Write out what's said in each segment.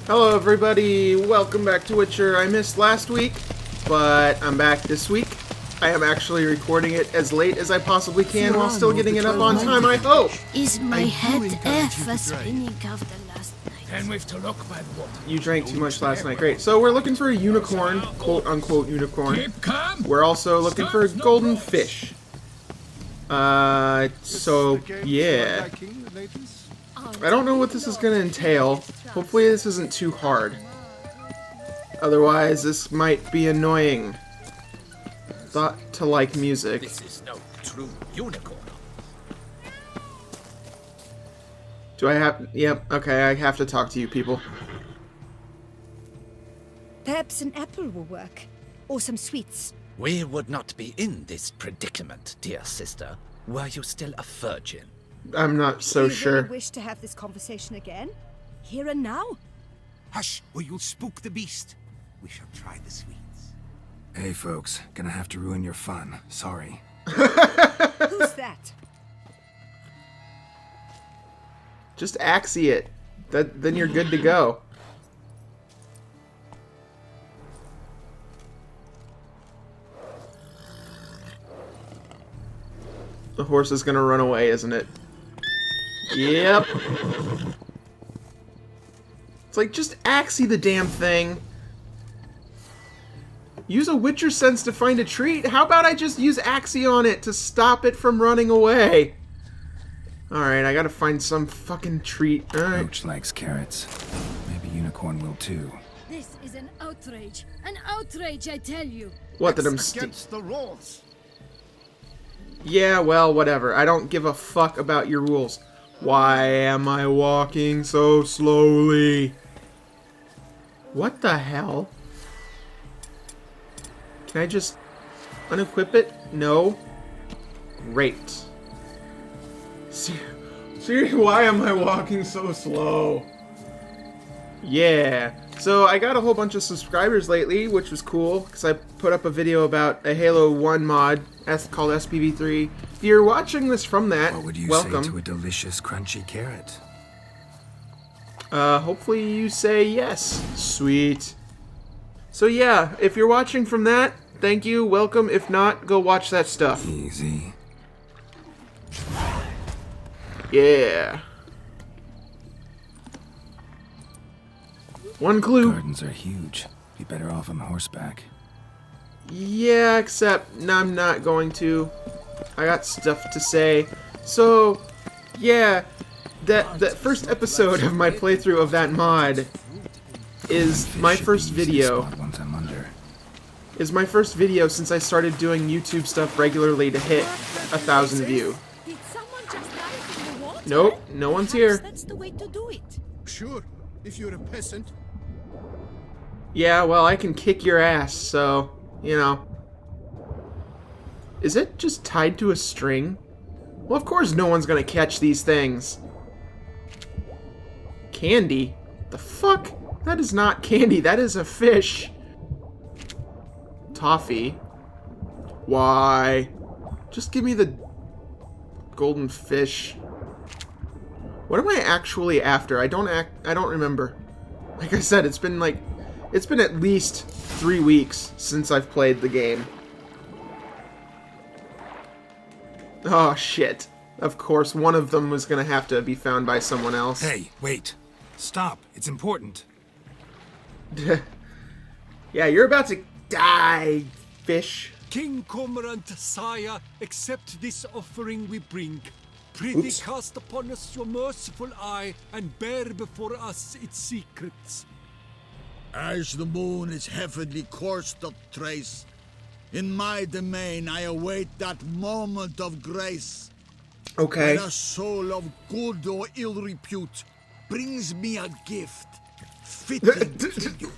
Hello everybody, welcome back to Witcher. I missed last week, but I'm back this week. I am actually recording it as late as I possibly can while still getting it up on time, I hope. Is my head ever spinning of the last night? And we've to look by the water. You drank too much last night, great. So we're looking for a unicorn, quote-unquote unicorn. Keep calm. We're also looking for a golden fish. So, yeah. I don't know what this is going to entail. Hopefully this isn't too hard. Otherwise, this might be annoying. Thought to like music. This is no true unicorn. Do I have... Yep, okay, I have to talk to you people. Perhaps an apple will work. Or some sweets. We would not be in this predicament, dear sister, were you still a virgin. I'm not so Do you sure. really wish to have this conversation again? Here and now? Hush, or you'll spook the beast. We shall try the sweets. Hey folks, gonna have to ruin your fun. Sorry. Who's that? Just axie it. Then you're good to go. The horse is gonna run away, isn't it? Yep. It's like, just axie the damn thing. Use a Witcher sense to find a treat? How about I just use axie on it to stop it from running away? Alright, I gotta find some fucking treat. Alright. Roach likes carrots. Maybe unicorn will too. This is an outrage. An outrage, I tell you. What did I'm Against the rules. Yeah, well, whatever. I don't give a fuck about your rules. Why am I walking so slowly? What the hell? Can I just unequip it? No. Great. Seriously, why am I walking so slow? Yeah. So I got a whole bunch of subscribers lately, which was cool, because I put up a video about a Halo 1 mod called SPV3. If you're watching this from that, What would you welcome. say to a delicious crunchy carrot? Hopefully you say yes. Sweet. So yeah, if you're watching from that, thank you, welcome. If not, go watch that stuff. Easy. Yeah. One clue. Gardens are huge. Be better off on horseback. Yeah, except I'm not going to. I got stuff to say. So, yeah, that first episode of my playthrough of that mod is my first video. Once I'm under. Is my first video since I started doing YouTube stuff regularly to hit 1,000 views. Did someone just dive in the water? Nope, no one's here. That's the way to do it. Sure, if you're a peasant. Yeah, well, I can kick your ass, so, you know. Is it just tied to a string? Well, of course no one's gonna catch these things. Candy? The fuck? That is not candy, that is a fish. Toffee? Why? Just give me the golden fish. What am I actually after? I don't remember. Like I said, it's been at least 3 weeks since I've played the game. Oh shit. Of course, one of them was gonna have to be found by someone else. Hey, wait. Stop. It's important. Yeah, you're about to die, fish. King Cormorant, sire, accept this offering we bring. Prithee Oops. cast upon us your merciful eye, and bear before us its secrets. As the moon is heavenly course doth trace, in my domain I await that moment of grace. Okay. When a soul of good or ill repute brings me a gift fitting tribute.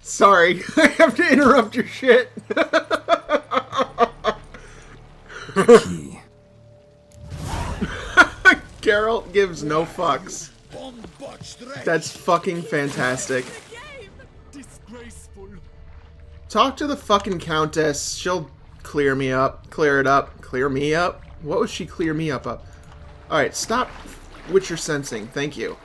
Sorry, I have to interrupt your shit. Key. Geralt gives no fucks. That's fucking fantastic. Disgraceful. Talk to the fucking Countess. She'll clear me up. Clear it up. Clear me up? What would she clear me up of? Alright, stop Witcher sensing. Thank you.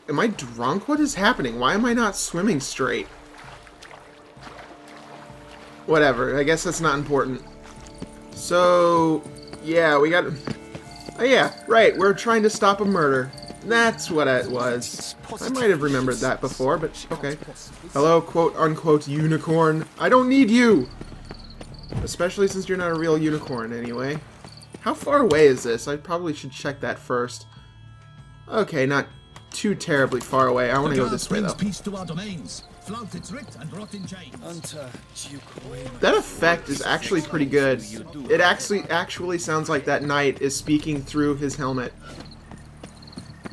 Am I drunk? What is happening? Why am I not swimming straight? Whatever. I guess that's not important. So, yeah, we got... Oh, yeah, right. We're trying to stop a murder. That's what it was. I might have remembered that before, but okay. Hello, quote-unquote unicorn. I don't need you! Especially since you're not a real unicorn, anyway. How far away is this? I probably should check that first. Okay, not too terribly far away. I want to go this way, though. Peace to our domains. Flout its writ and rot in chains. That effect is actually pretty good. It actually sounds like that knight is speaking through his helmet.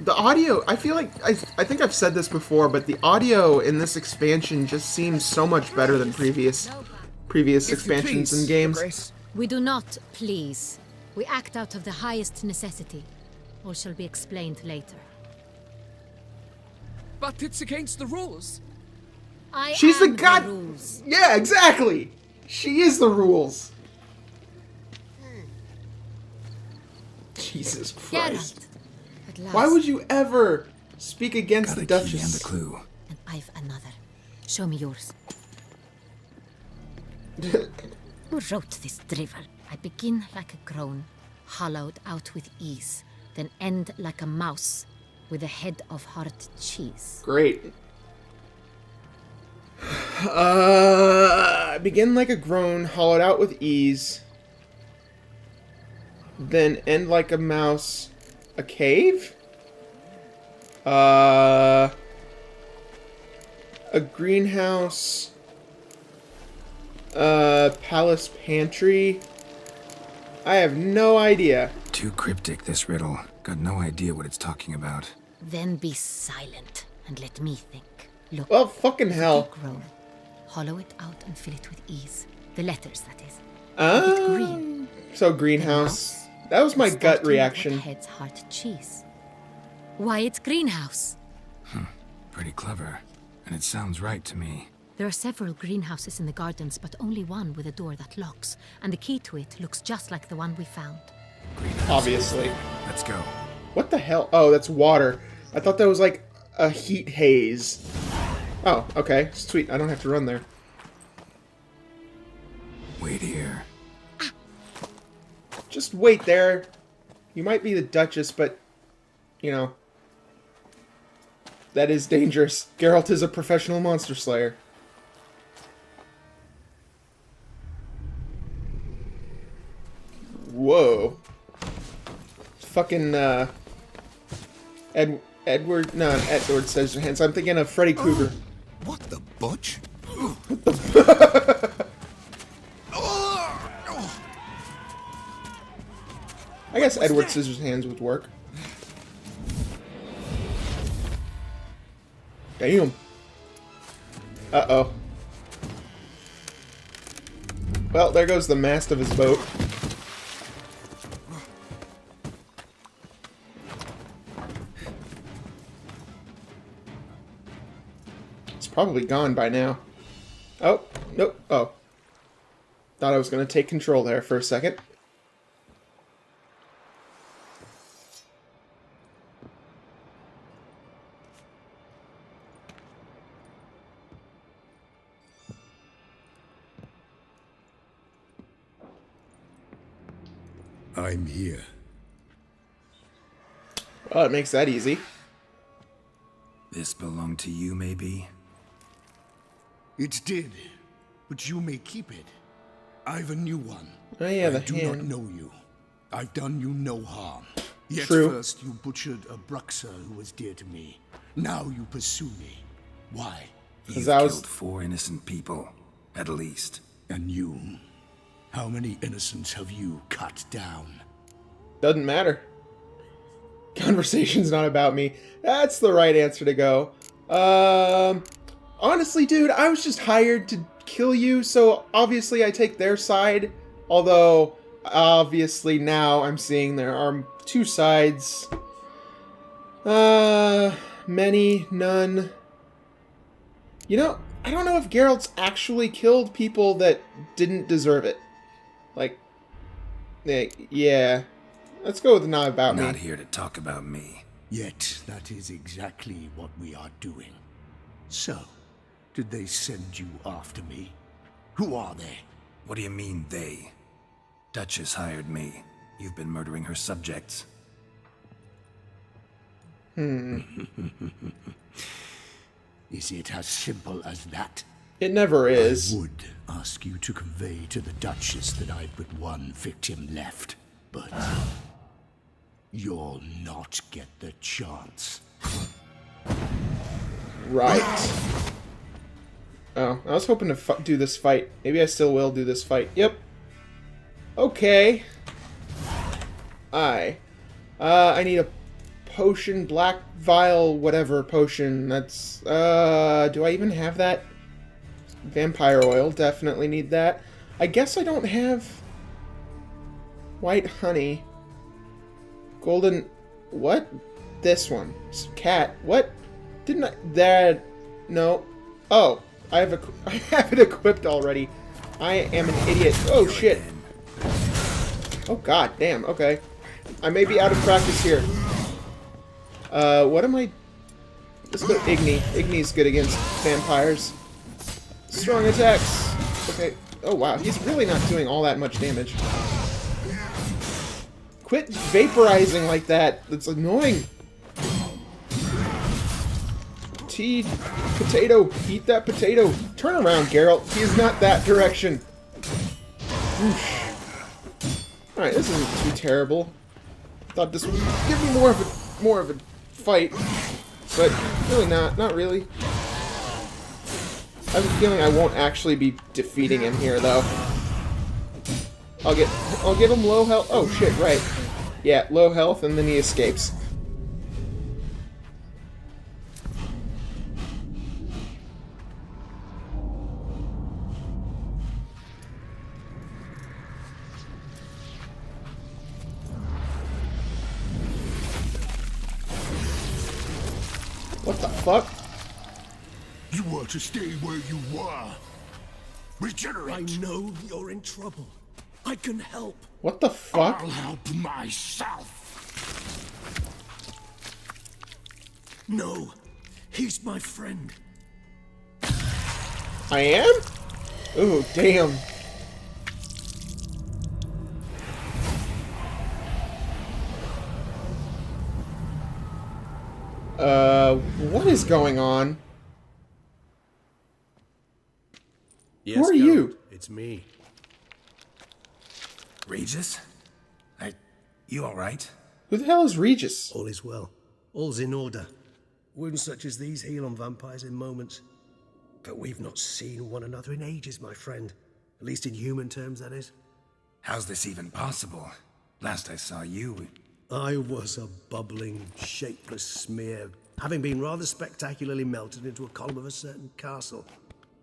The audio, I feel like, I think I've said this before, but the audio in this expansion just seems so much better than previous expansions and games. We do not please. We act out of the highest necessity. All shall be explained later. But it's against the rules. She's the god. Rules. Yeah, exactly. She is the rules. Jesus Christ. Geralt, at last. Why would you ever speak against the Got a key and a Duchess? clue. And I've another. Show me yours. Who wrote this drivel? I begin like a groan, hollowed out with ease, then end like a mouse, with a head of hard cheese. Great. Begin like a groan, hollowed out with ease, then end like a mouse. A cave? A greenhouse. Palace pantry. I have no idea. Too cryptic, this riddle. Got no idea what it's talking about. Then be silent and let me think. Look. Well, fucking hell. Deep groan. Hollow it out and fill it with ease. The letters, that is. Make it green. So greenhouse. That was my gut Starting with reaction. Head's hard cheese. Why, it's greenhouse. Pretty clever. And it sounds right to me. There are several greenhouses in the gardens, but only one with a door that locks, and the key to it looks just like the one we found. Obviously. Let's go. What the hell? Oh, that's water. I thought that was like a heat haze. Oh, okay. Sweet. I don't have to run there. Wait here. Just wait there. You might be the Duchess, but, you know, that is dangerous. Geralt is a professional monster slayer. Whoa. Fucking, Edward Scissorhands. I'm thinking of Freddy Krueger. What the butch? I guess Edward Scissorhands would work. Damn. Uh-oh. Well, there goes the mast of his boat. It's probably gone by now. Oh, nope. Oh. Thought I was going to take control there for a second. I'm here. Well, it makes that easy. This belonged to you, maybe? It did, but you may keep it. I've a new one. Oh yeah, I the do hand. not know you. I've done you no harm. Yet True. first you butchered a Bruxer who was dear to me. Now you pursue me. Why? You've I was- killed 4 innocent people, at least. And you? How many innocents have you cut down? Doesn't matter. Conversation's not about me. That's the right answer to go. Honestly, dude, I was just hired to kill you, so obviously I take their side. Although, obviously now I'm seeing there are 2 sides. Many, none. You know, I don't know if Geralt's actually killed people that didn't deserve it. Like, yeah. Let's go with not about me. Not here to talk about me. Yet that is exactly what we are doing. So, did they send you after me? Who are they? What do you mean, they? Dutchess hired me. You've been murdering her subjects. Is it as simple as that? It never is. I would ask you to convey to the Duchess that I've but one victim left, but you'll not get the chance. Right. Oh, I was hoping to do this fight. Maybe I still will do this fight. Yep. Okay. I need a potion, black vial, whatever potion. That's, do I even have that? Vampire oil, definitely need that. I guess I don't have white honey. Golden, what? This one. Cat, what? Didn't I, that, no. Oh, I have it equipped already. I am an idiot. Oh, shit. Oh, god damn, okay. I may be out of practice here. What am I... Let's go Igni. Igni's good against vampires. Strong attacks. Okay. Oh, wow. He's really not doing all that much damage. Quit vaporizing like that. That's annoying. Tea. Potato. Eat that potato. Turn around, Geralt. He's not that direction. Alright, this isn't too terrible. Thought this would give me more of a fight, but really not. Not really. I have a feeling I won't actually be defeating him here, though. I'll give him low health. Oh shit! Right. Yeah, low health, and then he escapes. What the fuck? You were to stay where you were. Regenerate. I know you're in trouble. I can help. What the fuck? I'll help myself. No, he's my friend. I am? Ooh, damn. What is going on? Yes, Who are Geralt, you? It's me. Regis? You alright? Who the hell is Regis? All is well. All's in order. Wounds such as these heal on vampires in moments. But we've not seen one another in ages, my friend. At least in human terms, that is. How's this even possible? Last I saw you... I was a bubbling, shapeless smear, having been rather spectacularly melted into a column of a certain castle.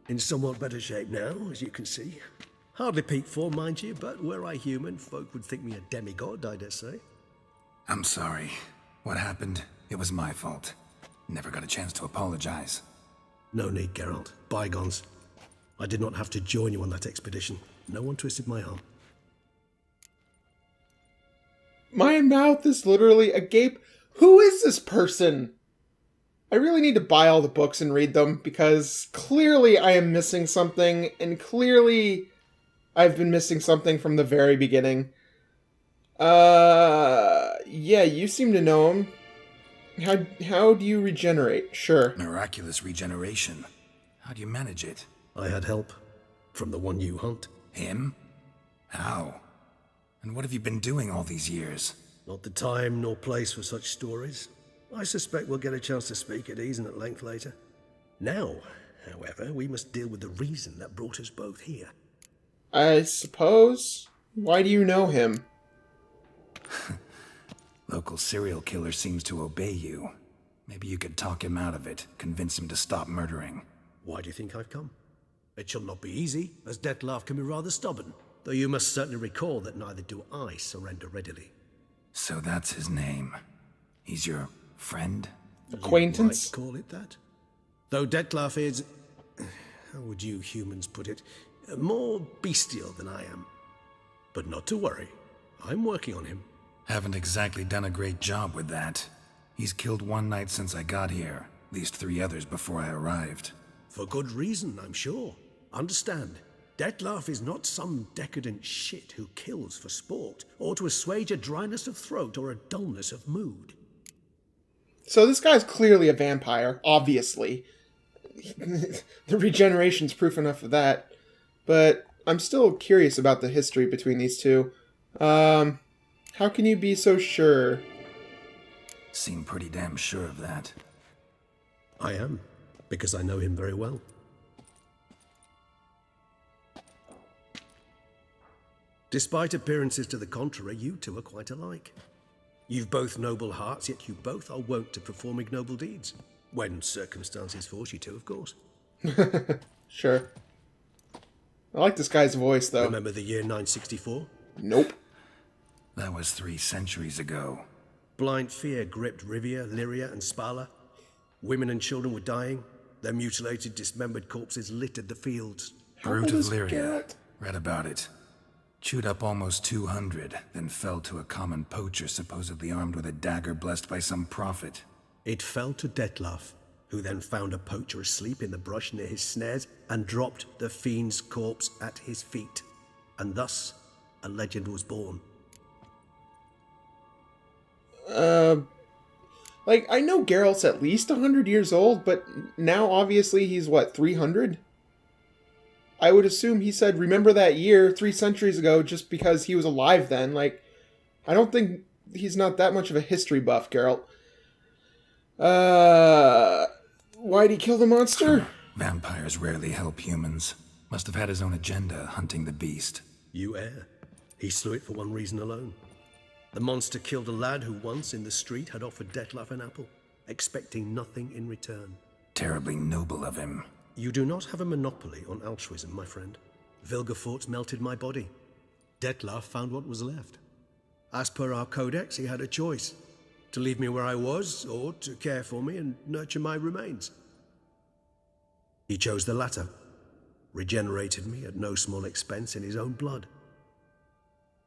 In somewhat better shape now, as you can see. Hardly peak form, mind you, but were I human, folk would think me a demigod, I dare say. I'm sorry. What happened? It was my fault. Never got a chance to apologize. No need, Geralt. Bygones. I did not have to join you on that expedition. No one twisted my arm. My mouth is literally agape. Who is this person? I really need to buy all the books and read them, because clearly I am missing something, and clearly I've been missing something from the very beginning. Yeah, you seem to know him. How do you regenerate? Sure. Miraculous regeneration. How do you manage it? I had help. From the one you hunt. Him? How? And what have you been doing all these years? Not the time nor place for such stories. I suspect we'll get a chance to speak at ease and at length later. Now, however, we must deal with the reason that brought us both here. I suppose. Why do you know him? Local serial killer seems to obey you. Maybe you could talk him out of it, convince him to stop murdering. Why do you think I've come? It shall not be easy, as Dettlaff can be rather stubborn. Though you must certainly recall that neither do I surrender readily. So that's his name. He's your friend? Acquaintance? You might call it that. Though Dettlaff is... how would you humans put it? More bestial than I am. But not to worry. I'm working on him. Haven't exactly done a great job with that. He's killed one knight since I got here, at least 3 others before I arrived. For good reason, I'm sure. Understand, Dettlaff is not some decadent shit who kills for sport, or to assuage a dryness of throat or a dullness of mood. So this guy's clearly a vampire, obviously. The regeneration's proof enough of that. But I'm still curious about the history between these two. How can you be so sure? Seem pretty damn sure of that. I am, because I know him very well. Despite appearances to the contrary, you two are quite alike. You've both noble hearts, yet you both are wont to perform ignoble deeds. When circumstances force you to, of course. Sure. I like this guy's voice, though. Remember the year 964? Nope. That was 3 centuries ago. Blind fear gripped Rivia, Lyria, and Spala. Women and children were dying. Their mutilated, dismembered corpses littered the fields. Brute of Lyria. Read about it. Chewed up almost 200, then fell to a common poacher supposedly armed with a dagger blessed by some prophet. It fell to Dettlaff, who then found a poacher asleep in the brush near his snares and dropped the fiend's corpse at his feet. And thus, a legend was born. Like, I know Geralt's at least 100 years old, but now obviously he's, what, 300? I would assume he said, remember that year 3 centuries ago, just because he was alive then. Like, I don't think he's not that much of a history buff, Geralt. Why'd he kill the monster? Vampires rarely help humans. Must have had his own agenda, hunting the beast. You err. He slew it for one reason alone. The monster killed a lad who once in the street had offered Dettlaff an apple, expecting nothing in return. Terribly noble of him. You do not have a monopoly on altruism, my friend. Vilgefortz melted my body. Dettlaff found what was left. As per our codex, he had a choice. To leave me where I was, or to care for me and nurture my remains. He chose the latter. Regenerated me at no small expense in his own blood.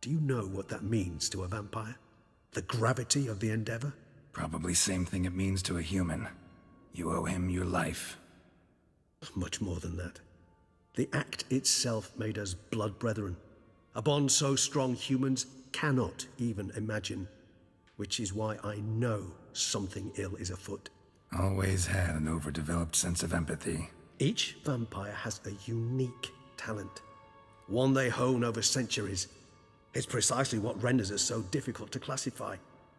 Do you know what that means to a vampire? The gravity of the endeavor? Probably same thing it means to a human. You owe him your life. Much more than that. The act itself made us blood brethren. A bond so strong humans cannot even imagine. Which is why I know something ill is afoot. Always had an overdeveloped sense of empathy. Each vampire has a unique talent. One they hone over centuries. It's precisely what renders us so difficult to classify.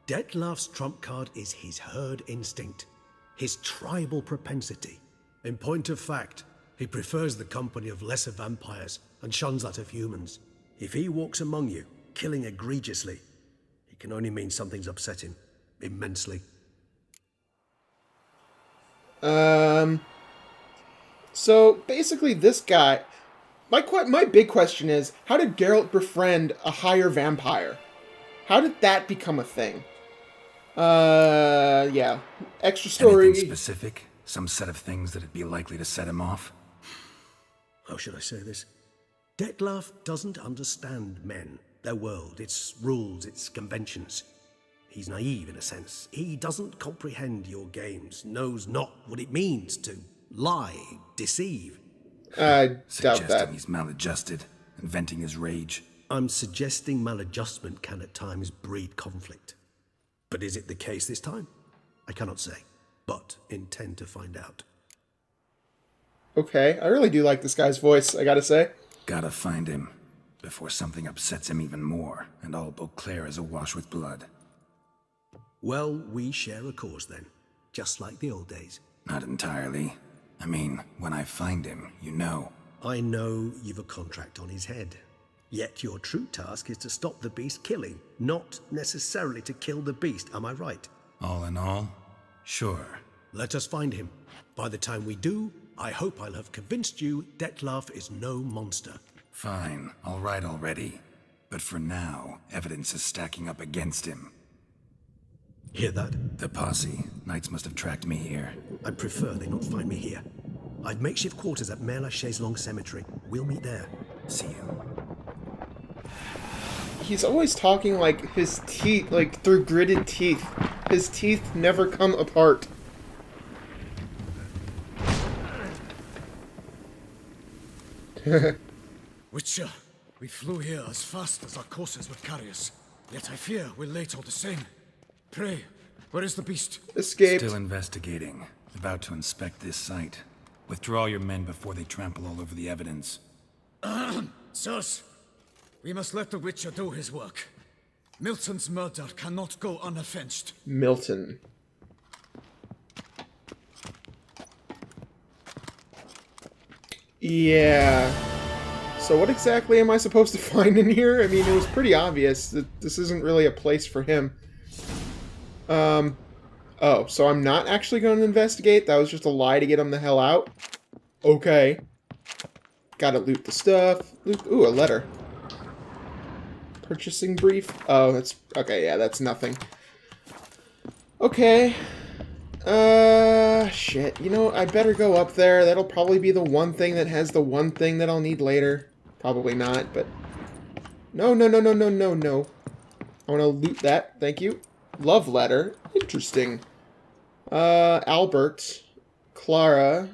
Dettlaff's trump card is his herd instinct. His tribal propensity. In point of fact, he prefers the company of lesser vampires and shuns that of humans. If he walks among you, killing egregiously, it can only mean something's upset him. Immensely. So, basically this guy... My big question is, how did Geralt befriend a higher vampire? How did that become a thing? Yeah. Extra story... Anything specific? Some set of things that'd be likely to set him off? How should I say this? Dettlaff doesn't understand men, their world, its rules, its conventions. He's naive in a sense. He doesn't comprehend your games, knows not what it means to lie, deceive. I doubt Suggesting that. he's maladjusted and venting his rage. I'm suggesting maladjustment can at times breed conflict. But is it the case this time? I cannot say, but intend to find out. Okay, I really do like this guy's voice, I gotta say. Gotta find him before something upsets him even more, and all Beauclair is awash with blood. Well, we share a cause then, just like the old days. Not entirely. I mean, when I find him, you know. I know you've a contract on his head. Yet your true task is to stop the beast killing, not necessarily to kill the beast, am I right? All in all, sure. Let us find him. By the time we do, I hope I'll have convinced you Dettlaff is no monster. Fine, all right already. But for now, evidence is stacking up against him. Hear that? The posse. Knights must have tracked me here. I'd prefer they not find me here. I've makeshift quarters at Mère Lachaise Long Cemetery. We'll meet there. See you. He's always talking like his teeth, like through gritted teeth. His teeth never come apart. Witcher, we flew here as fast as our courses would carry us. Yet I fear we're late all the same. Pray, where is the beast? Escaped. Still investigating. About to inspect this site. Withdraw your men before they trample all over the evidence. Sirs, we must let the Witcher do his work. Milton's murder cannot go unavenged. Milton. Yeah. So what exactly am I supposed to find in here? I mean, it was pretty obvious that this isn't really a place for him. Oh, so I'm not actually going to investigate? That was just a lie to get him the hell out? Okay. Gotta loot the stuff. Ooh, a letter. Purchasing brief? Oh, that's... Okay, yeah, that's nothing. Okay. Shit. You know, I better go up there. That'll probably be the one thing that has the one thing that I'll need later. Probably not, but... No, no, no, no, no, no, no. I want to loot that. Thank you. Love letter. Interesting. Albert. Clara.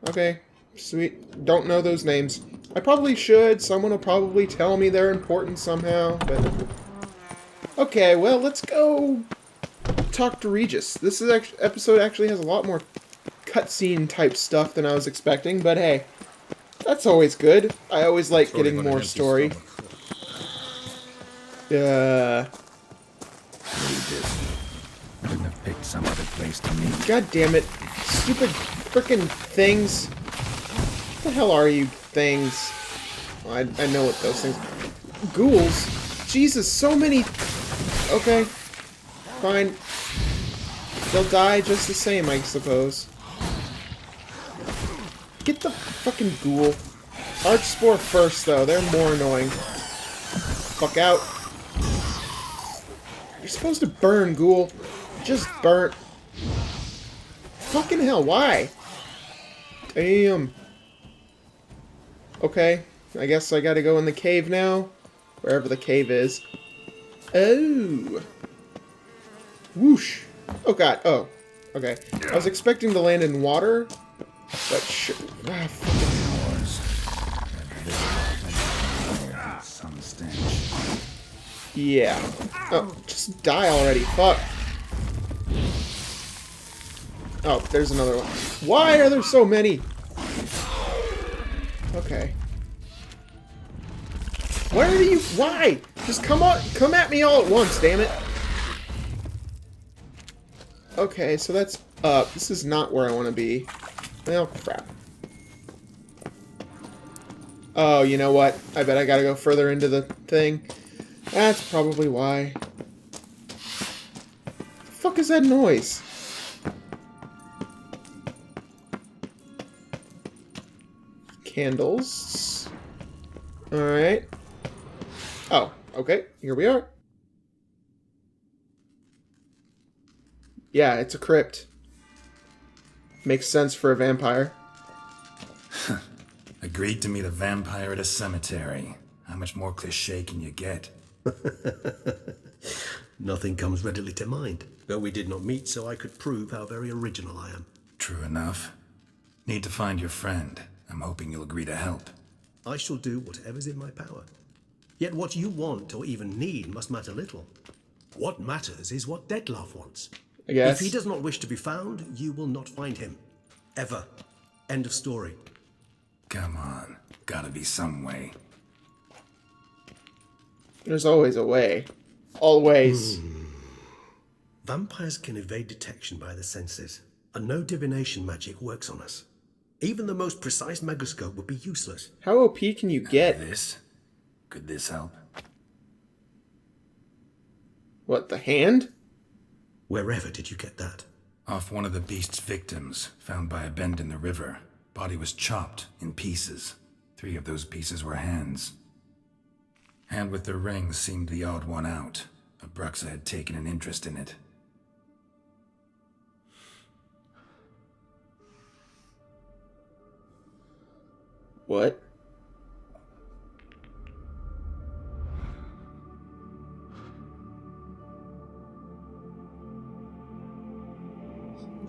Okay. Sweet. Don't know those names. I probably should. Someone will probably tell me they're important somehow, but... Okay, well, let's go talk to Regis. This episode actually has a lot more cutscene type stuff than I was expecting, but hey, that's always good. I always like getting more story. Couldn't have picked some other place to meet. God damn it. Stupid frickin' things. What the hell are you things? Well, I know what those things are. Ghouls? Jesus, so many... Okay. Fine. They'll die just the same, I suppose. Get the fucking ghoul. Archspore first, though. They're more annoying. Fuck out. You're supposed to burn, ghoul. Just burn. Fucking hell, why? Damn. Okay. I guess I gotta go in the cave now. Wherever the cave is. Oh. Whoosh. Oh god. Oh. Okay. I was expecting to land in water. But sure. Ah, Some stench. yeah. Oh, just die already. Fuck. Oh, there's another one. Why are there so many? Okay. Why are you... Why? Just come on, come at me all at once, damn it. Okay, so that's up. This is not where I want to be. Well, crap. Oh, you know what? I bet I gotta go further into the thing. That's probably why. The fuck is that noise? Candles. Alright. Oh, okay. Here we are. Yeah, it's a crypt. Makes sense for a vampire. Agreed to meet a vampire at a cemetery. How much more cliché can you get? Nothing comes readily to mind. Though we did not meet, so I could prove how very original I am. True enough. Need to find your friend. I'm hoping you'll agree to help. I shall do whatever's in my power. Yet what you want or even need must matter little. What matters is what Dettlaff wants. I guess. If he does not wish to be found, you will not find him. Ever. End of story. Come on. Gotta be some way. There's always a way. Always. Vampires can evade detection by the senses, and no divination magic works on us. Even the most precise megascope would be useless. How OP can you get? This? Could this help? What, the hand? Wherever did you get that? Off one of the beast's victims, found by a bend in the river. Body was chopped in pieces. 3 of those pieces were hands. Hand with the ring seemed the odd one out. Abruxa had taken an interest in it. What?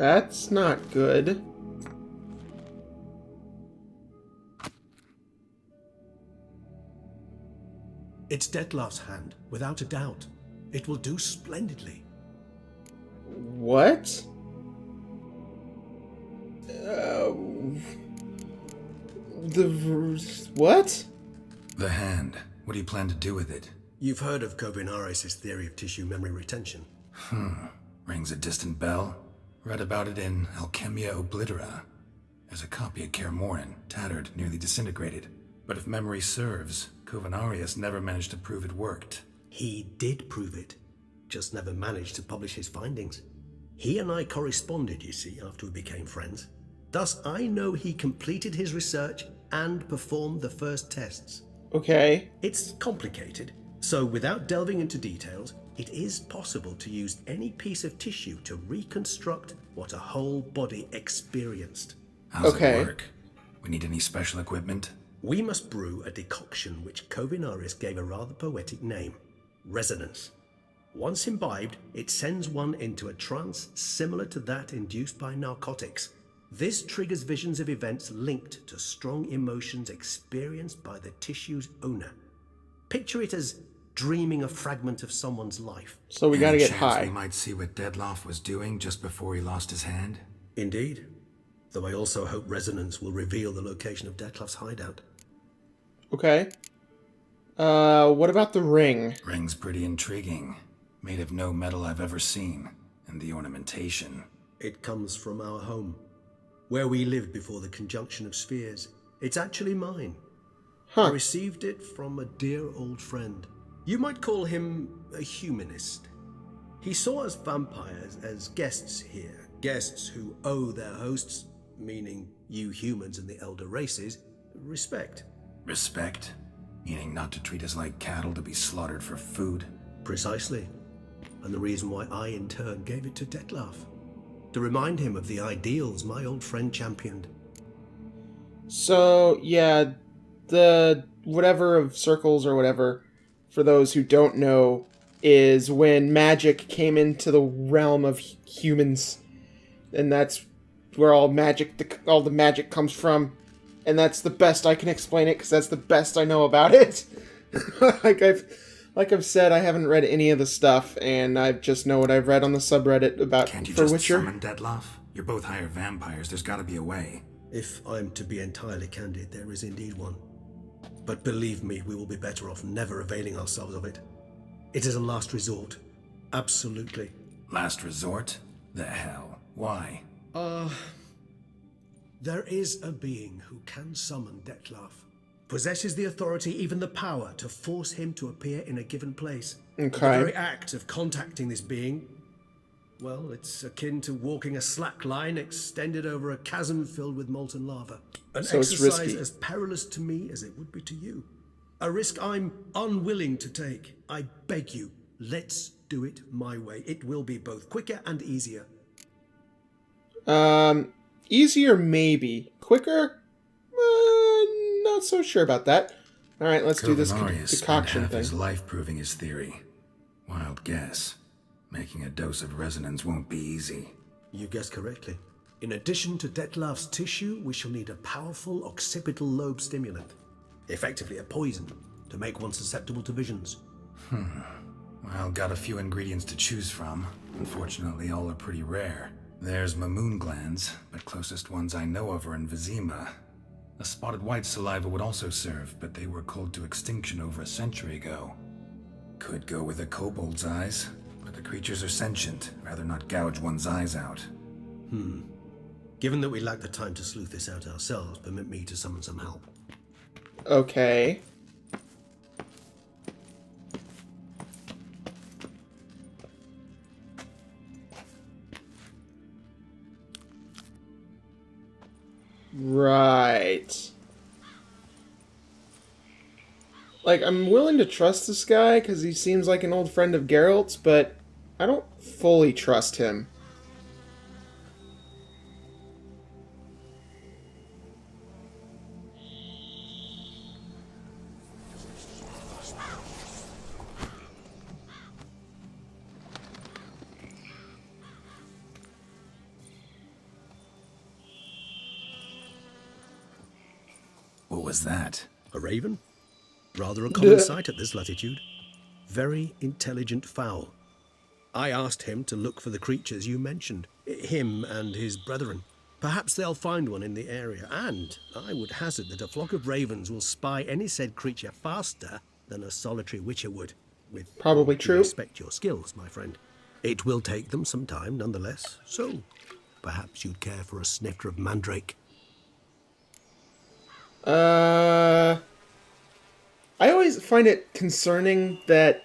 That's not good. It's Dettlaff's hand, without a doubt. It will do splendidly. What? What? The hand. What do you plan to do with it? You've heard of Kovinaris' theory of tissue memory retention. Rings a distant bell. Read about it in Alchemia Oblitera. There's a copy of Kaer Morhen, tattered, nearly disintegrated. But if memory serves, Kovinaris never managed to prove it worked. He did prove it, just never managed to publish his findings. He and I corresponded, you see, after we became friends. Thus, I know he completed his research and performed the first tests. Okay. It's complicated, so without delving into details, it is possible to use any piece of tissue to reconstruct what a whole body experienced. How's it work? We need any special equipment? We must brew a decoction which Kovinaris gave a rather poetic name, resonance. Once imbibed, it sends one into a trance similar to that induced by narcotics. This triggers visions of events linked to strong emotions experienced by the tissue's owner. Picture it as dreaming a fragment of someone's life. So we gotta get high. We might see what Dettlaff was doing just before he lost his hand? Indeed. Though I also hope resonance will reveal the location of Dettlaff's hideout. Okay. What about the ring? Ring's pretty intriguing. Made of no metal I've ever seen. And the ornamentation. It comes from our home, where we lived before the conjunction of spheres. It's actually mine. I received it from a dear old friend. You might call him a humanist. He saw us vampires as guests here, guests who owe their hosts, meaning you humans and the elder races, respect. Respect? Meaning not to treat us like cattle to be slaughtered for food? Precisely. And the reason why I in turn gave it to Dettlaff. To remind him of the ideals my old friend championed. So, yeah, the whatever of circles or whatever, for those who don't know, is when magic came into the realm of humans. And that's where all the magic comes from. And that's the best I can explain it, because that's the best I know about it. Like I've said, I haven't read any of the stuff, and I just know what I've read on the subreddit about Can't you for just Witcher. summon Dettlaff? You're both hired vampires, there's gotta be a way. If I'm to be entirely candid, there is indeed one. But believe me, we will be better off never availing ourselves of it. It is a last resort. Absolutely. Last resort? The hell? Why? There is a being who can summon Dettlaff. Possesses the authority, even the power, to force him to appear in a given place. Okay. The very act of contacting this being, well, it's akin to walking a slack line extended over a chasm filled with molten lava. An So it's exercise risky. as perilous to me as it would be to you. A risk I'm unwilling to take. I beg you, let's do it my way. It will be both quicker and easier. Easier maybe. Quicker? Not so sure about that. Alright, let's do this Kovinaris decoction spent half thing. his life proving his theory. Wild guess. Making a dose of resonance won't be easy. You guessed correctly. In addition to Dettlaff's tissue, we shall need a powerful occipital lobe stimulant. Effectively a poison, to make one susceptible to visions. Well, got a few ingredients to choose from. Unfortunately, all are pretty rare. There's Mamoon glands, but closest ones I know of are in Vizima. A spotted white saliva would also serve, but they were cold to extinction over a century ago. Could go with a kobold's eyes, but the creatures are sentient. Rather not gouge one's eyes out. Given that we lack the time to sleuth this out ourselves, permit me to summon some help. Okay. Right. Like, I'm willing to trust this guy because he seems like an old friend of Geralt's, but I don't fully trust him. What was that? A raven? Rather a common sight at this latitude. Very intelligent fowl. I asked him to look for the creatures you mentioned, him and his brethren. Perhaps they'll find one in the area, and I would hazard that a flock of ravens will spy any said creature faster than a solitary witcher would. With Probably true. Respect your skills, my friend. It will take them some time, nonetheless, so perhaps you'd care for a snifter of mandrake. I always find it concerning that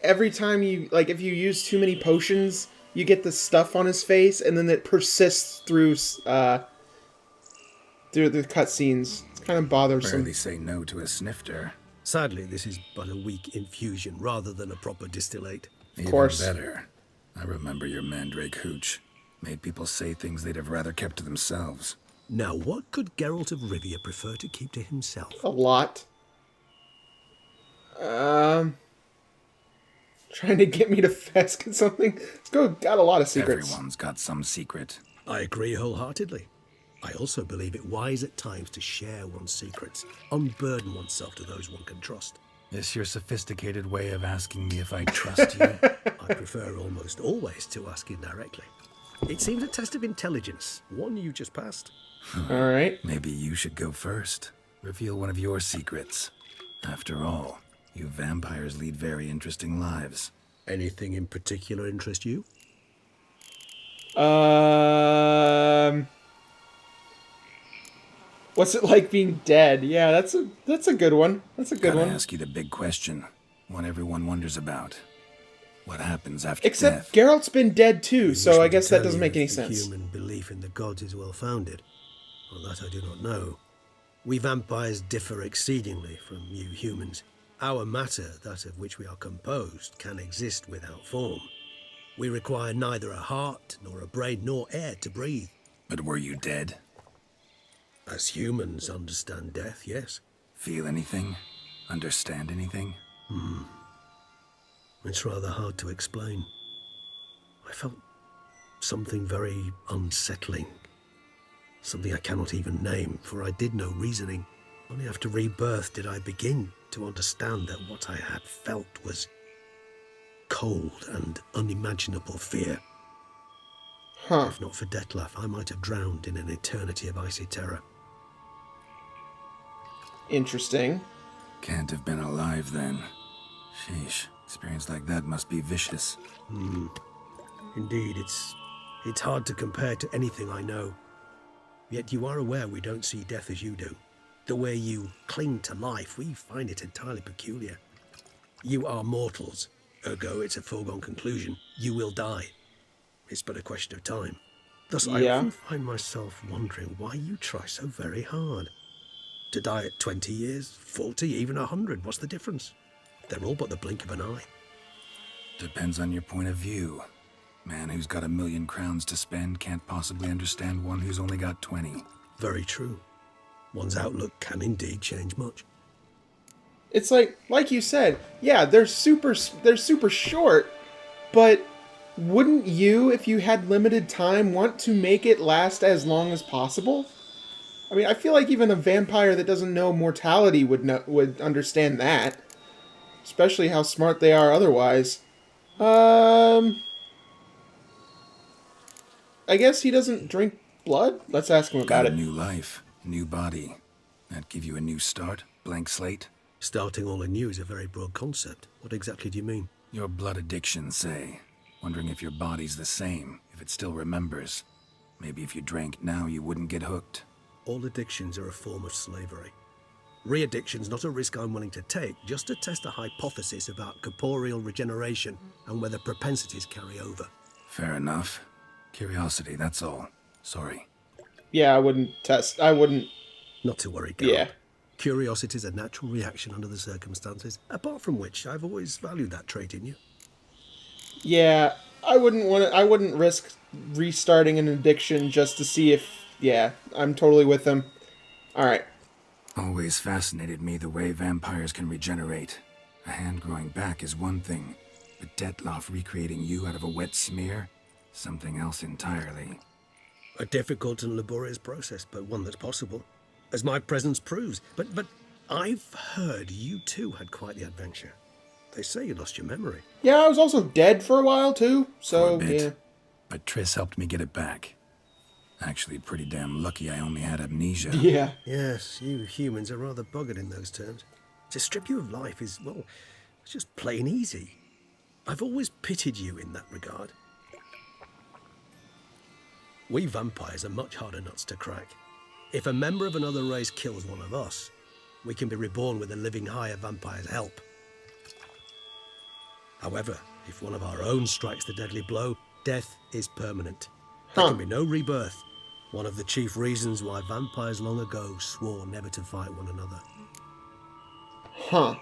every time you, like, if you use too many potions, you get the stuff on his face, and then it persists through the cutscenes. It's kind of bothersome. Rarely say no to a snifter. Sadly, this is but a weak infusion rather than a proper distillate. Even course. better. I remember your mandrake hooch. Made people say things they'd have rather kept to themselves. Now, what could Geralt of Rivia prefer to keep to himself? A lot. Trying to get me to fess at something. Let's go. Got a lot of secrets. Everyone's got some secret. I agree wholeheartedly. I also believe it wise at times to share one's secrets, unburden oneself to those one can trust. This your sophisticated way of asking me if I trust you? I prefer almost always to ask indirectly. It seems a test of intelligence, one you just passed. All right. Maybe you should go first. Reveal one of your secrets. After all, you vampires lead very interesting lives. Anything in particular interest you? What's it like being dead? Yeah, that's a good one. That's a good Gotta one. ask you the big question, one everyone wonders about. What happens after Except death? Geralt's been dead too, so wish I me to guess that tell doesn't you make any the sense. Human belief in the gods is well founded. Well, that I do not know. We vampires differ exceedingly from you humans. Our matter, that of which we are composed, can exist without form. We require neither a heart, nor a brain, nor air to breathe. But were you dead? As humans understand death, yes. Feel anything? Understand anything? It's rather hard to explain. I felt something very unsettling. Something I cannot even name, for I did no reasoning. Only after rebirth did I begin to understand that what I had felt was cold and unimaginable fear. Huh. If not for Detlef, I might have drowned in an eternity of icy terror. Interesting. Can't have been alive then. Sheesh, experience like that must be vicious. Indeed, it's hard to compare to anything I know. Yet you are aware we don't see death as you do. The way you cling to life, we find it entirely peculiar. You are mortals, ergo it's a foregone conclusion. You will die. It's but a question of time. Thus, I often find myself wondering why you try so very hard. To die at 20 years, 40, even 100, what's the difference? They're all but the blink of an eye. Depends on your point of view. Man who's got 1,000,000 crowns to spend can't possibly understand one who's only got 20. Very true. One's outlook can indeed change much. It's like you said, yeah, they're super short, but wouldn't you, if you had limited time, want to make it last as long as possible? I mean, I feel like even a vampire that doesn't know mortality would understand that. Especially how smart they are otherwise. I guess he doesn't drink blood? Let's ask him about Got it. a new life, new body. That give you a new start? Blank slate? Starting all anew is a very broad concept. What exactly do you mean? Your blood addiction, say. Wondering if your body's the same, if it still remembers. Maybe if you drank now, you wouldn't get hooked. All addictions are a form of slavery. Re-addiction's not a risk I'm willing to take, just to test a hypothesis about corporeal regeneration and whether propensities carry over. Fair enough. Curiosity, that's all. Sorry. Yeah, I wouldn't. Not to worry, Geralt. Yeah. Curiosity is a natural reaction under the circumstances, apart from which I've always valued that trait in you. Yeah, I wouldn't risk restarting an addiction just to see if... Yeah, I'm totally with him. Alright. Always fascinated me the way vampires can regenerate. A hand growing back is one thing, but Detloff recreating you out of a wet smear? Something else entirely. A difficult and laborious process, but one that's possible. as my presence proves. But I've heard you too had quite the adventure. They say you lost your memory. Yeah, I was also dead for a while too, For so a bit. yeah. But Triss helped me get it back. Actually, pretty damn lucky I only had amnesia. Yeah. Yes, you humans are rather buggered in those terms. To strip you of life is, well, it's just plain easy. I've always pitied you in that regard. We vampires are much harder nuts to crack. If a member of another race kills one of us, we can be reborn with a living higher vampire's help. However, if one of our own strikes the deadly blow, death is permanent. There can be no rebirth. One of the chief reasons why vampires long ago swore never to fight one another. Huh.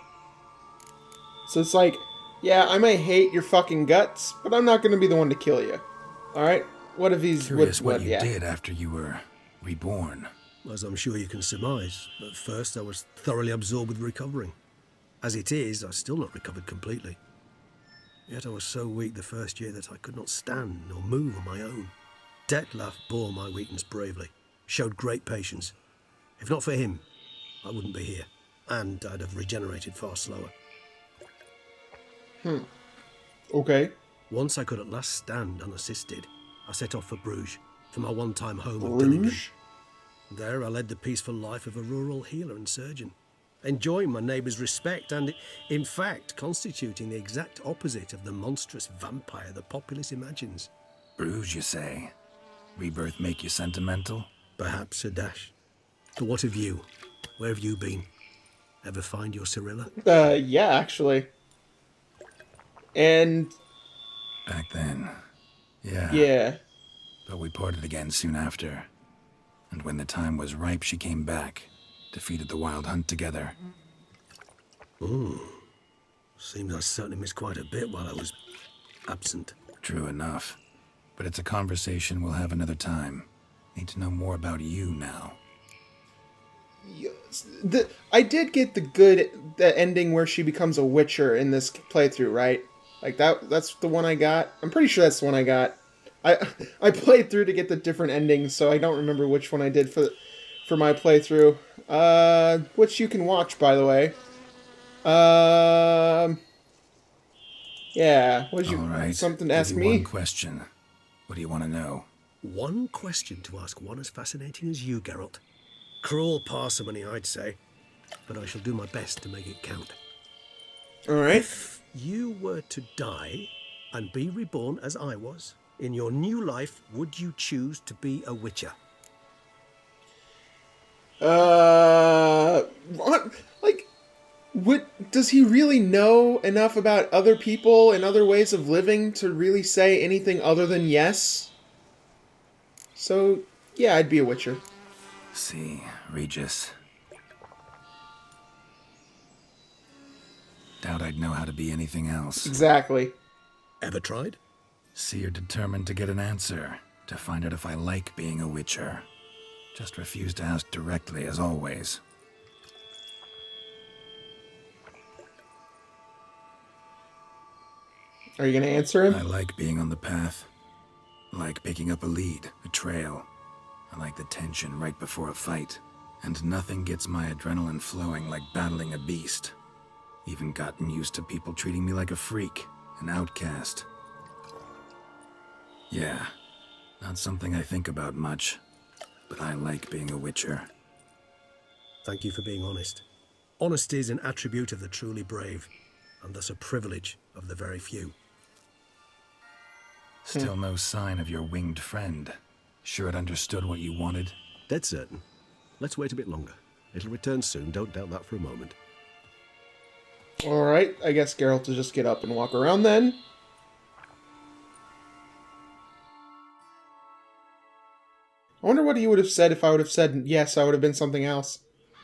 So it's like, yeah, I may hate your fucking guts, but I'm not going to be the one to kill you. Alright? What if he's... Curious what you did after you were reborn. As I'm sure you can surmise, at first I was thoroughly absorbed with recovering. As it is, I've still not recovered completely. Yet I was so weak the first year that I could not stand nor move on my own. Detlef bore my weakness bravely, showed great patience. If not for him, I wouldn't be here, and I'd have regenerated far slower. Okay. Once I could at last stand unassisted, I set off for Bruges, for my one-time home of Bruges? Dunningham. There I led the peaceful life of a rural healer and surgeon, enjoying my neighbours' respect and, in fact, constituting the exact opposite of the monstrous vampire the populace imagines. Bruges, you say? Rebirth make you sentimental? Perhaps a dash. But what of you? Where have you been? Ever find your Cyrilla? Yeah, actually. And... Back then. Yeah. yeah. But we parted again soon after. And when the time was ripe, she came back. Defeated the Wild Hunt together. Seems I certainly missed quite a bit while I was absent. True enough. But it's a conversation we'll have another time. Need to know more about you now. Yes. I did get the ending where she becomes a witcher in this playthrough, right? Like that's the one I got. I'm pretty sure that's the one I got. I played through to get the different endings, so I don't remember which one I did for my playthrough. Which you can watch, by the way. Yeah. What did you... All right. Something to ask Give you me? one question. What do you want to know? One question to ask one as fascinating as you, Geralt. Cruel parsimony, I'd say. But I shall do my best to make it count. Alright. If you were to die and be reborn as I was, in your new life, would you choose to be a witcher? What? Like, does he really know enough about other people and other ways of living to really say anything other than yes? So, yeah, I'd be a witcher. See, Regis. Doubt I'd know how to be anything else. Exactly. Ever tried? See, you're determined to get an answer. To find out if I like being a witcher. Just refuse to ask directly, as always. Are you gonna answer him? I like being on the path. I like picking up a lead, a trail. I like the tension right before a fight. And nothing gets my adrenaline flowing like battling a beast. Even gotten used to people treating me like a freak, an outcast. Yeah, not something I think about much. But I like being a witcher. Thank you for being honest. Honesty is an attribute of the truly brave, and thus a privilege of the very few. Still no sign of your winged friend. Sure it understood what you wanted? Dead certain. Let's wait a bit longer. It'll return soon, don't doubt that for a moment. Alright, I guess Geralt will just get up and walk around then. I wonder what he would have said if I would have said yes, I would have been something else.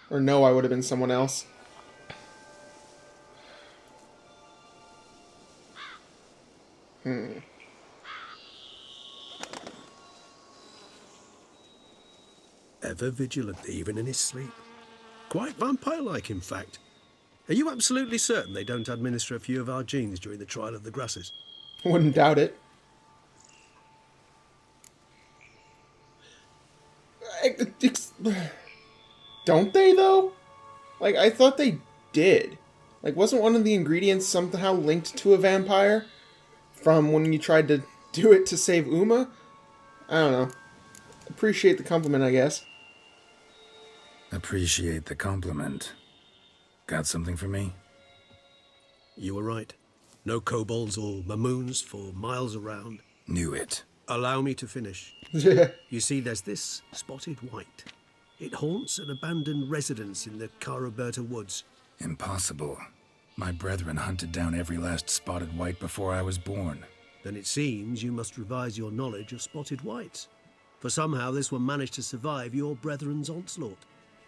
Or no, I would have been someone else. Ever vigilant, even in his sleep. Quite vampire-like, in fact. Are you absolutely certain they don't administer a few of our genes during the trial of the grasses? Wouldn't doubt it. Don't they, though? Like, I thought they did. Like, wasn't one of the ingredients somehow linked to a vampire? From when you tried to do it to save Uma? I don't know. Appreciate the compliment, I guess. Appreciate the compliment. Got something for me? You were right. No kobolds or mamoons for miles around. Knew it. Allow me to finish. You see, there's this spotted white. It haunts an abandoned residence in the Caraberta woods. Impossible. My brethren hunted down every last spotted white before I was born. Then it seems you must revise your knowledge of spotted whites. For somehow this one managed to survive your brethren's onslaught.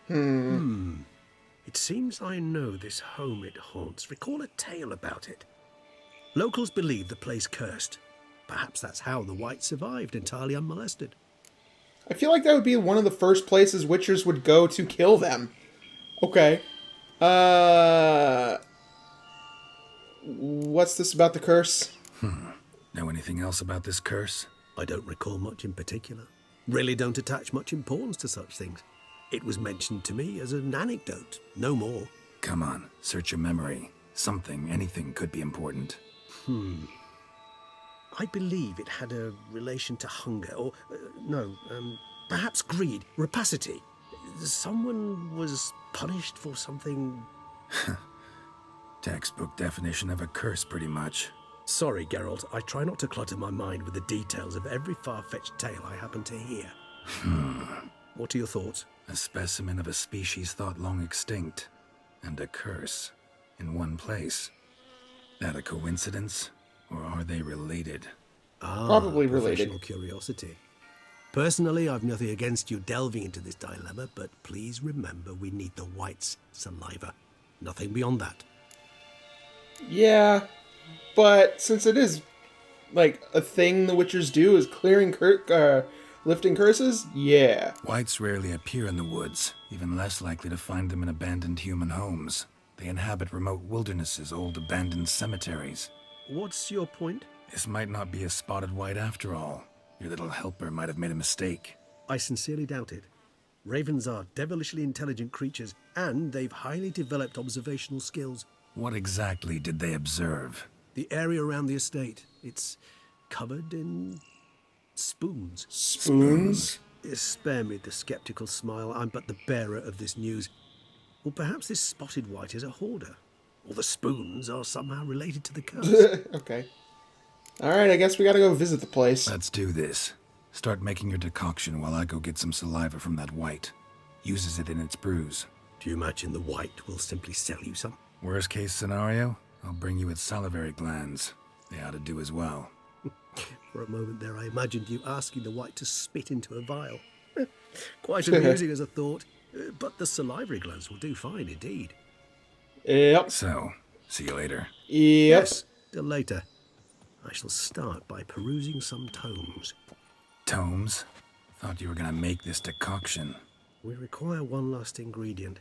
It seems I know this home it haunts. Recall a tale about it. Locals believe the place cursed. Perhaps that's how the whites survived entirely unmolested. I feel like that would be one of the first places witchers would go to kill them. Okay. What's this about the curse? Know anything else about this curse? I don't recall much in particular. Really don't attach much importance to such things. It was mentioned to me as an anecdote, no more. Come on, search your memory. Something, anything could be important. I believe it had a relation to hunger, or, perhaps greed, rapacity. Someone was punished for something... Textbook definition of a curse, pretty much. Sorry, Geralt, I try not to clutter my mind with the details of every far-fetched tale I happen to hear. What are your thoughts? A specimen of a species thought long extinct, and a curse, in one place. That a coincidence, or are they related? Probably related. Professional curiosity. Personally, I've nothing against you delving into this dilemma, but please remember we need the white's saliva. Nothing beyond that. Yeah, but since it is, like, a thing the witchers do is lifting curses, yeah. Whites rarely appear in the woods, even less likely to find them in abandoned human homes. They inhabit remote wildernesses, old abandoned cemeteries. What's your point? This might not be a spotted white after all. Your little helper might have made a mistake. I sincerely doubt it. Ravens are devilishly intelligent creatures, and they've highly developed observational skills. What exactly did they observe? The area around the estate. It's covered in spoons. Spoons? Spare me the skeptical smile. I'm but the bearer of this news. Or perhaps this spotted white is a hoarder. Or the spoons are somehow related to the curse. Okay. Alright, I guess we gotta go visit the place. Let's do this. Start making your decoction while I go get some saliva from that white. Uses it in its brews. Do you imagine the white will simply sell you some? Worst case scenario, I'll bring you its salivary glands. They ought to do as well. For a moment there, I imagined you asking the white to spit into a vial. Quite amusing as a thought, but the salivary glands will do fine indeed. Yep. So, see you later. Yep. Yes, till later. I shall start by perusing some tomes. Tomes? Thought you were gonna make this decoction. We require one last ingredient.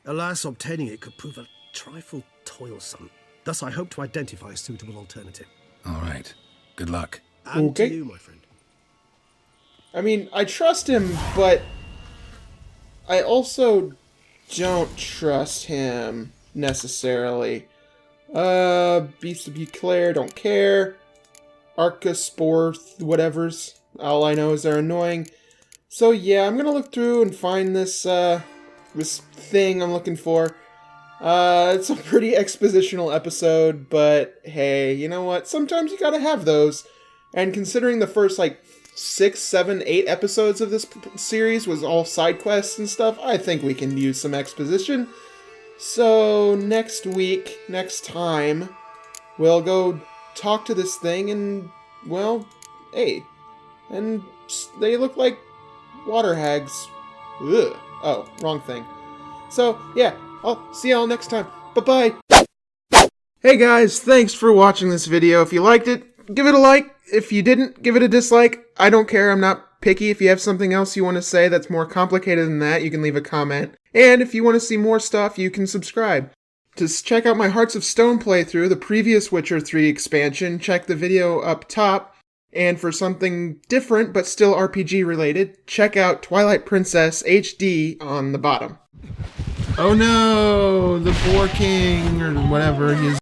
Alas, obtaining it could prove a trifle toilsome. Thus, I hope to identify a suitable alternative. All right. Good luck. And Okay. to you, my friend. I mean, I trust him, but I also don't trust him necessarily. Beast of Buclair, don't care. Arcaspore, whatevers. All I know is they're annoying. So yeah, I'm gonna look through and find this, this thing I'm looking for. It's a pretty expositional episode, but hey, you know what? Sometimes you gotta have those. And considering the first, 6, 7, 8 episodes of this series was all side quests and stuff, I think we can use some exposition. So, next week, next time, we'll go talk to this thing and, well, hey. And they look like water hags. Ugh. Oh, wrong thing. So, yeah, I'll see y'all next time. Bye-bye! Hey guys, thanks for watching this video. If you liked it, give it a like. If you didn't, give it a dislike. I don't care, I'm not picky. If you have something else you want to say that's more complicated than that, you can leave a comment. And if you want to see more stuff, you can subscribe. To check out my Hearts of Stone playthrough, the previous Witcher 3 expansion, check the video up top. And for something different but still RPG related, check out Twilight Princess HD on the bottom. Oh no, the Boar King or whatever he is.